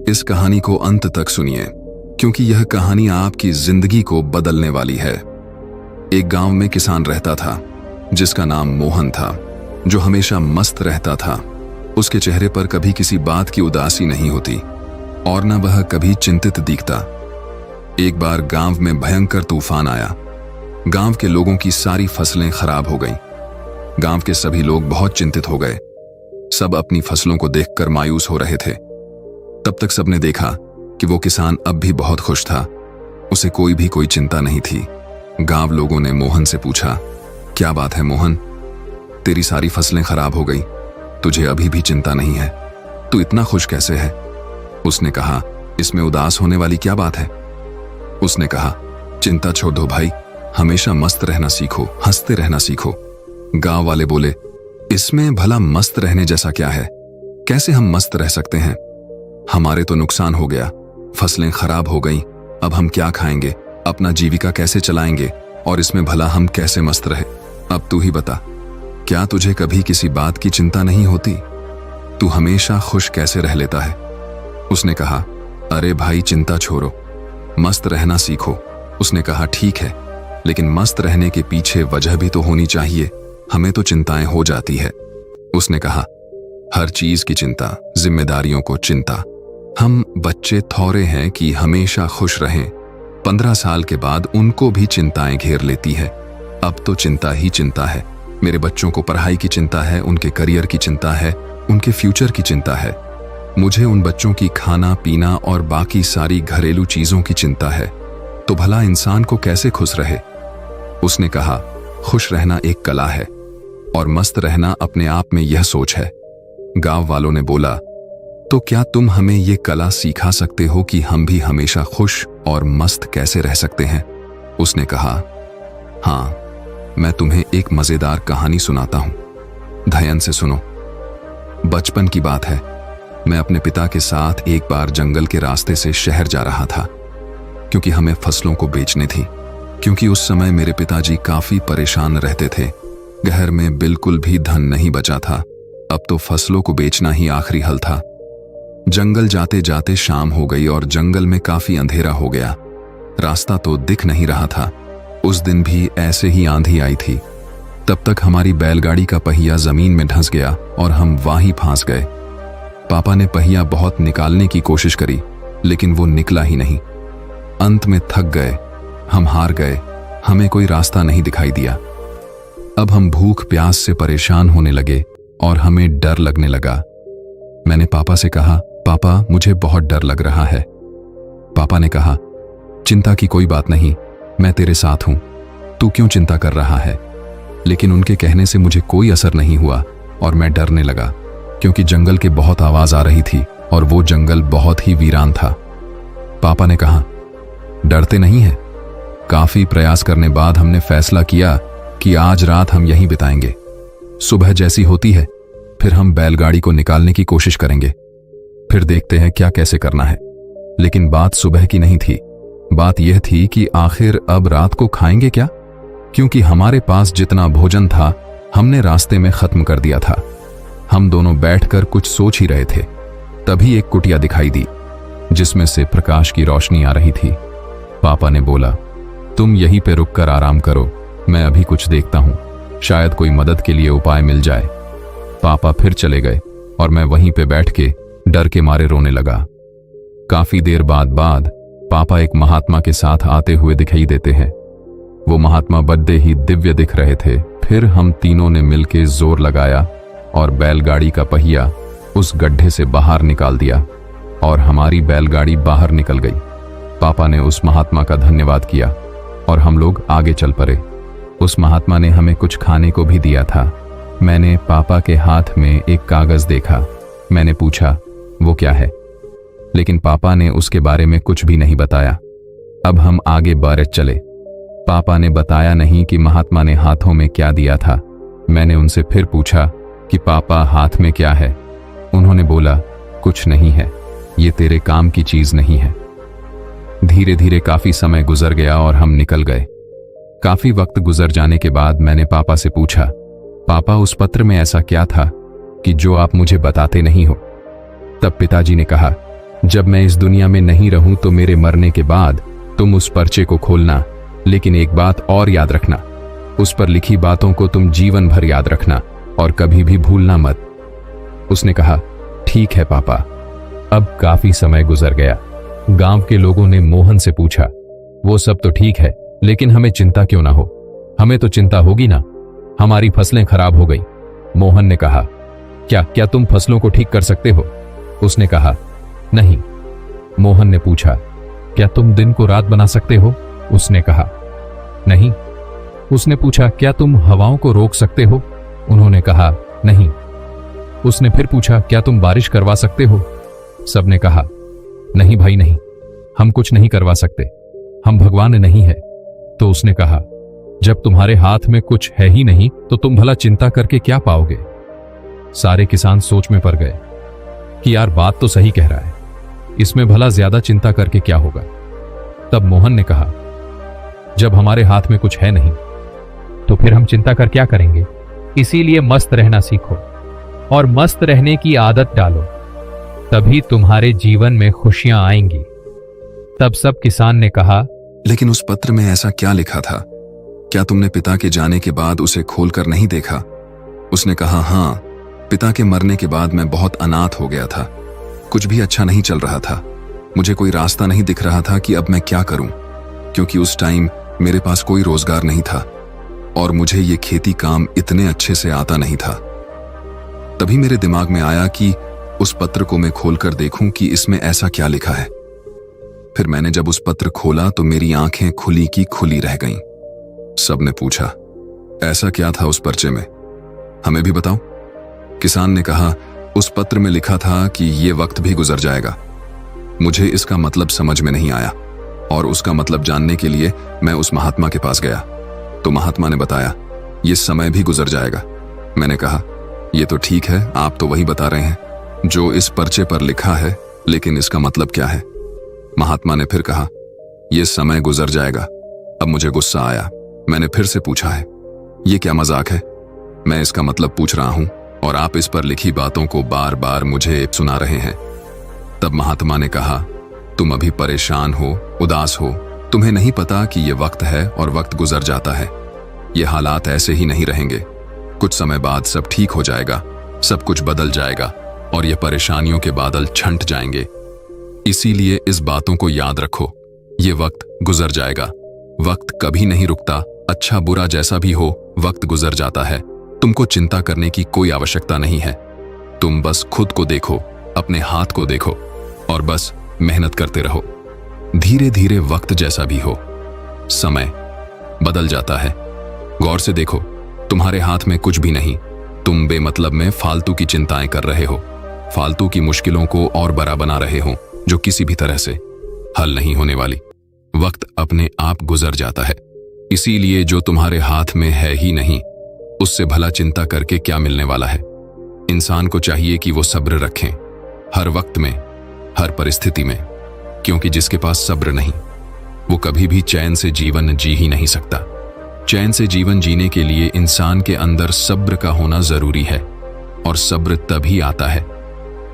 इस कहानी को अंत तक सुनिए, क्योंकि यह कहानी आपकी जिंदगी को बदलने वाली है। एक गांव में किसान रहता था जिसका नाम मोहन था, जो हमेशा मस्त रहता था। उसके चेहरे पर कभी किसी बात की उदासी नहीं होती और न वह कभी चिंतित दिखता। एक बार गांव में भयंकर तूफान आया। गांव के लोगों की सारी फसलें खराब हो गईं। गांव के सभी लोग बहुत चिंतित हो गए। सब अपनी फसलों को देखकर मायूस हो रहे थे। तब तक सबने देखा कि वो किसान अब भी बहुत खुश था। उसे कोई चिंता नहीं थी। गांव लोगों ने मोहन से पूछा, क्या बात है मोहन, तेरी सारी फसलें खराब हो गई, तुझे अभी भी चिंता नहीं है, तू इतना खुश कैसे है? उसने कहा, इसमें उदास होने वाली क्या बात है? उसने कहा, चिंता छोड़ दो भाई, हमेशा मस्त रहना सीखो, हंसते रहना सीखो। गांव वाले बोले, इसमें भला मस्त रहने जैसा क्या है? कैसे हम मस्त रह सकते हैं? हमारे तो नुकसान हो गया, फसलें खराब हो गईं, अब हम क्या खाएंगे, अपना जीविका कैसे चलाएंगे, और इसमें भला हम कैसे मस्त रहे? अब तू ही बता, क्या तुझे कभी किसी बात की चिंता नहीं होती? तू हमेशा खुश कैसे रह लेता है? उसने कहा, अरे भाई चिंता छोड़ो, मस्त रहना सीखो। उसने कहा, ठीक है, लेकिन मस्त रहने के पीछे वजह भी तो होनी चाहिए, हमें तो चिंताएं हो जाती है। उसने कहा, हर चीज की चिंता, जिम्मेदारियों को चिंता। हम बच्चे थोड़े हैं कि हमेशा खुश रहें। 15 साल के बाद उनको भी चिंताएं घेर लेती है। अब तो चिंता ही चिंता है। मेरे बच्चों को पढ़ाई की चिंता है, उनके करियर की चिंता है, उनके फ्यूचर की चिंता है। मुझे उन बच्चों की खाना पीना और बाकी सारी घरेलू चीजों की चिंता है। तो भला इंसान को कैसे खुश रहे? उसने कहा, खुश रहना एक कला है और मस्त रहना अपने आप में यह सोच है। गांव वालों ने बोला, तो क्या तुम हमें यह कला सिखा सकते हो कि हम भी हमेशा खुश और मस्त कैसे रह सकते हैं? उसने कहा, हाँ, मैं तुम्हें एक मजेदार कहानी सुनाता हूं, ध्यान से सुनो। बचपन की बात है। मैं अपने पिता के साथ एक बार जंगल के रास्ते से शहर जा रहा था, क्योंकि हमें फसलों को बेचनी थी। क्योंकि उस समय मेरे पिताजी काफी परेशान रहते थे। घर में बिल्कुल भी धन नहीं बचा था। अब तो फसलों को बेचना ही आखिरी हल था। जंगल जाते जाते शाम हो गई और जंगल में काफी अंधेरा हो गया। रास्ता तो दिख नहीं रहा था। उस दिन भी ऐसे ही आंधी आई थी। तब तक हमारी बैलगाड़ी का पहिया जमीन में धंस गया और हम वहीं फंस गए। पापा ने पहिया बहुत निकालने की कोशिश करी, लेकिन वो निकला ही नहीं। अंत में थक गए, हम हार गए, हमें कोई रास्ता नहीं दिखाई दिया। अब हम भूख प्यास से परेशान होने लगे और हमें डर लगने लगा। मैंने पापा से कहा, पापा मुझे बहुत डर लग रहा है। पापा ने कहा, चिंता की कोई बात नहीं, मैं तेरे साथ हूं, तू क्यों चिंता कर रहा है? लेकिन उनके कहने से मुझे कोई असर नहीं हुआ और मैं डरने लगा, क्योंकि जंगल के बहुत आवाज आ रही थी और वो जंगल बहुत ही वीरान था। पापा ने कहा, डरते नहीं है? काफी प्रयास करने बाद हमने फैसला किया कि आज रात हम यहीं बिताएंगे। सुबह जैसी होती है फिर हम बैलगाड़ी को निकालने की कोशिश करेंगे, फिर देखते हैं क्या कैसे करना है। लेकिन बात सुबह की नहीं थी। बात यह थी कि आखिर अब रात को खाएंगे क्या, क्योंकि हमारे पास जितना भोजन था हमने रास्ते में खत्म कर दिया था। हम दोनों बैठकर कुछ सोच ही रहे थे, तभी एक कुटिया दिखाई दी जिसमें से प्रकाश की रोशनी आ रही थी। पापा ने बोला, तुम यहीं पे रुककर आराम करो, मैं अभी कुछ देखता हूं, शायद कोई मदद के लिए उपाय मिल जाए। पापा फिर चले गए और मैं वहीं पे बैठ के डर के मारे रोने लगा। काफी देर बाद पापा एक महात्मा के साथ आते हुए दिखाई देते हैं। वो महात्मा बड़े ही दिव्य दिख रहे थे। फिर हम तीनों ने मिलकर जोर लगाया और बैलगाड़ी का पहिया उस गड्ढे से बाहर निकाल दिया और हमारी बैलगाड़ी बाहर निकल गई। पापा ने उस महात्मा का धन्यवाद किया और हम लोग आगे चल पड़े। उस महात्मा ने हमें कुछ खाने को भी दिया था। मैंने पापा के हाथ में एक कागज देखा। मैंने पूछा, वो क्या है? लेकिन पापा ने उसके बारे में कुछ भी नहीं बताया। अब हम आगे बढ़ चले। पापा ने बताया नहीं कि महात्मा ने हाथों में क्या दिया था। मैंने उनसे फिर पूछा कि पापा हाथ में क्या है? उन्होंने बोला, कुछ नहीं है, ये तेरे काम की चीज नहीं है। धीरे धीरे काफी समय गुजर गया और हम निकल गए। काफी वक्त गुजर जाने के बाद मैंने पापा से पूछा, पापा उस पत्र में ऐसा क्या था कि जो आप मुझे बताते नहीं हो? तब पिताजी ने कहा, जब मैं इस दुनिया में नहीं रहूं तो मेरे मरने के बाद तुम उस पर्चे को खोलना, लेकिन एक बात और याद रखना, उस पर लिखी बातों को तुम जीवन भर याद रखना और कभी भी भूलना मत। उसने कहा, ठीक है पापा। अब काफी समय गुजर गया। गांव के लोगों ने मोहन से पूछा, वो सब तो ठीक है, लेकिन हमें चिंता क्यों ना हो? हमें तो चिंता होगी ना, हमारी फसलें खराब हो गई। मोहन ने कहा, क्या तुम फसलों को ठीक कर सकते हो? उसने कहा, नहीं। मोहन ने पूछा, क्या तुम दिन को रात बना सकते हो? उसने कहा, नहीं। उसने पूछा, क्या तुम हवाओं को रोक सकते हो? उन्होंने कहा, नहीं। उसने फिर पूछा, क्या तुम बारिश करवा सकते हो? सबने कहा, नहीं भाई नहीं, हम कुछ नहीं करवा सकते, हम भगवान नहीं है। तो उसने कहा, जब तुम्हारे हाथ में कुछ है ही नहीं तो तुम भला चिंता करके क्या पाओगे? सारे किसान सोच में पड़ गए कि यार बात तो सही कह रहा है, इसमें भला ज्यादा चिंता करके क्या होगा। तब मोहन ने कहा, जब हमारे हाथ में कुछ है नहीं तो फिर हम चिंता कर क्या करेंगे? इसीलिए मस्त रहना सीखो और मस्त रहने की आदत डालो, तभी तुम्हारे जीवन में खुशियां आएंगी। तब सब किसान ने कहा, लेकिन उस पत्र में ऐसा क्या लिखा था? क्या तुमने पिता के जाने के बाद उसे खोलकर नहीं देखा? उसने कहा, हाँ, पिता के मरने के बाद मैं बहुत अनाथ हो गया था, कुछ भी अच्छा नहीं चल रहा था, मुझे कोई रास्ता नहीं दिख रहा था कि अब मैं क्या करूं, क्योंकि उस टाइम मेरे पास कोई रोजगार नहीं था और मुझे ये खेती काम इतने अच्छे से आता नहीं था। तभी मेरे दिमाग में आया कि उस पत्र को मैं खोलकर देखूं कि इसमें ऐसा क्या लिखा है। फिर मैंने जब उस पत्र खोला तो मेरी आंखें खुली की खुली रह गईं। सबने पूछा, ऐसा क्या था उस पर्चे में, हमें भी बताओ। किसान ने कहा, उस पत्र में लिखा था कि ये वक्त भी गुजर जाएगा। मुझे इसका मतलब समझ में नहीं आया और उसका मतलब जानने के लिए मैं उस महात्मा के पास गया तो महात्मा ने बताया, ये समय भी गुजर जाएगा। मैंने कहा, ये तो ठीक है, आप तो वही बता रहे हैं जो इस पर्चे पर लिखा है, लेकिन इसका मतलब क्या है? महात्मा ने फिर कहा, यह समय गुजर जाएगा। अब मुझे गुस्सा आया। मैंने फिर से पूछा है, ये क्या मजाक है? मैं इसका मतलब पूछ रहा हूं और आप इस पर लिखी बातों को बार बार मुझे सुना रहे हैं। तब महात्मा ने कहा, तुम अभी परेशान हो, उदास हो, तुम्हें नहीं पता कि यह वक्त है और वक्त गुजर जाता है। ये हालात ऐसे ही नहीं रहेंगे, कुछ समय बाद सब ठीक हो जाएगा, सब कुछ बदल जाएगा और ये परेशानियों के बादल छंट जाएंगे। इसीलिए इस बातों को याद रखो, ये वक्त गुजर जाएगा, वक्त कभी नहीं रुकता, अच्छा बुरा जैसा भी हो वक्त गुजर जाता है। तुमको चिंता करने की कोई आवश्यकता नहीं है, तुम बस खुद को देखो, अपने हाथ को देखो और बस मेहनत करते रहो। धीरे धीरे वक्त जैसा भी हो, समय बदल जाता है। गौर से देखो, तुम्हारे हाथ में कुछ भी नहीं, तुम बेमतलब में फालतू की चिंताएं कर रहे हो, फालतू की मुश्किलों को और बड़ा बना रहे हो जो किसी भी तरह से हल नहीं होने वाली। वक्त अपने आप गुजर जाता है, इसीलिए जो तुम्हारे हाथ में है ही नहीं उससे भला चिंता करके क्या मिलने वाला है। इंसान को चाहिए कि वो सब्र रखें हर वक्त में, हर परिस्थिति में, क्योंकि जिसके पास सब्र नहीं वो कभी भी चैन से जीवन जी ही नहीं सकता। चैन से जीवन जीने के लिए इंसान के अंदर सब्र का होना जरूरी है और सब्र तभी आता है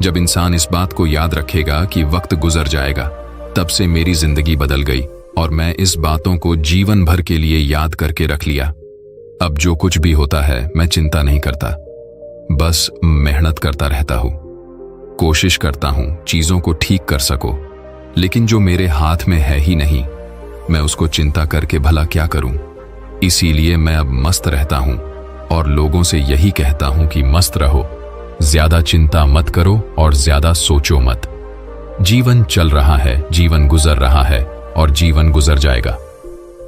जब इंसान इस बात को याद रखेगा कि वक्त गुजर जाएगा। तब से मेरी जिंदगी बदल गई और मैं इस बातों को जीवन भर के लिए याद करके रख लिया। अब जो कुछ भी होता है मैं चिंता नहीं करता, बस मेहनत करता रहता हूं, कोशिश करता हूं चीजों को ठीक कर सको। लेकिन जो मेरे हाथ में है ही नहीं मैं उसको चिंता करके भला क्या करूं। इसीलिए मैं अब मस्त रहता हूं और लोगों से यही कहता हूं कि मस्त रहो, ज्यादा चिंता मत करो और ज्यादा सोचो मत। जीवन चल रहा है, जीवन गुजर रहा है और जीवन गुजर जाएगा।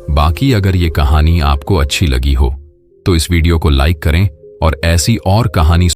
बाकी अगर ये कहानी आपको अच्छी लगी हो तो इस वीडियो को लाइक करें और ऐसी और कहानी